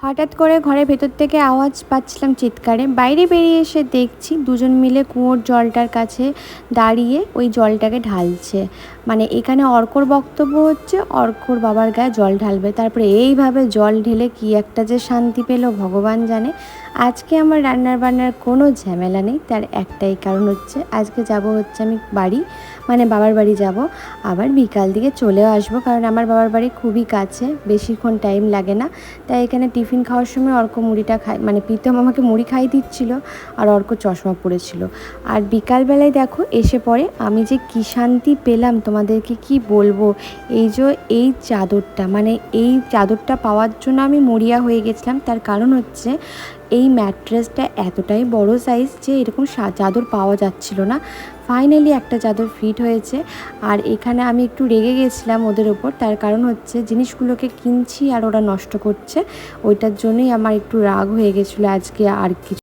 হঠাৎ করে ঘরের ভেতর থেকে আওয়াজ পাচ্ছিলাম চিৎকারে। বাইরে বেরিয়ে এসে দেখছি দুজন মিলে কুয়োর জলটার কাছে দাঁড়িয়ে ওই জলটাকে ঢালছে। মানে এখানে অর্কর বক্তব্য হচ্ছে অর্কর বাবার গায়ে জল ঢালবে। তারপরে এইভাবে জল ঢেলে কি একটা যে শান্তি পেল ভগবান জানে। আজকে আমার রান্নার বান্নার কোনো ঝামেলা নেই, তার একটাই কারণ হচ্ছে আজকে যাব হচ্ছে আমি বাড়ি, মানে বাবার বাড়ি যাব। আবার বিকাল দিকে চলেও আসবো, কারণ আমার বাবার বাড়ি খুবই কাছে, বেশিক্ষণ টাইম লাগে না। তাই এখানে টিফিন খাওয়ার সময় অর্ক মুড়িটা খায়, মানে প্রীতম আমাকে মুড়ি খাইয়ে দিচ্ছিল আর অর্ক চশমা পড়েছিল। আর বিকালবেলায় দেখো এসে পড়ে আমি যে কী শান্তি পেলাম তোমাদেরকে কি বলবো। এই চাদরটা, মানে এই চাদরটা পাওয়ার জন্য আমি মরিয়া হয়ে গেছিলাম। তার কারণ হচ্ছে এই ম্যাট্রেসটা এতটাই বড় সাইজ যে এরকম চাদর পাওয়া যাচ্ছিল না। ফাইনালি একটা চাদর ফিট হয়েছে। আর এখানে আমি একটু রেগে গেছিলাম ওদের ওপর, তার কারণ হচ্ছে জিনিসগুলোকে কিনছি আর ওরা নষ্ট করছে, ওইটার জন্যই আমার একটু রাগ হয়ে গেছিলো আজকে। আর কিছু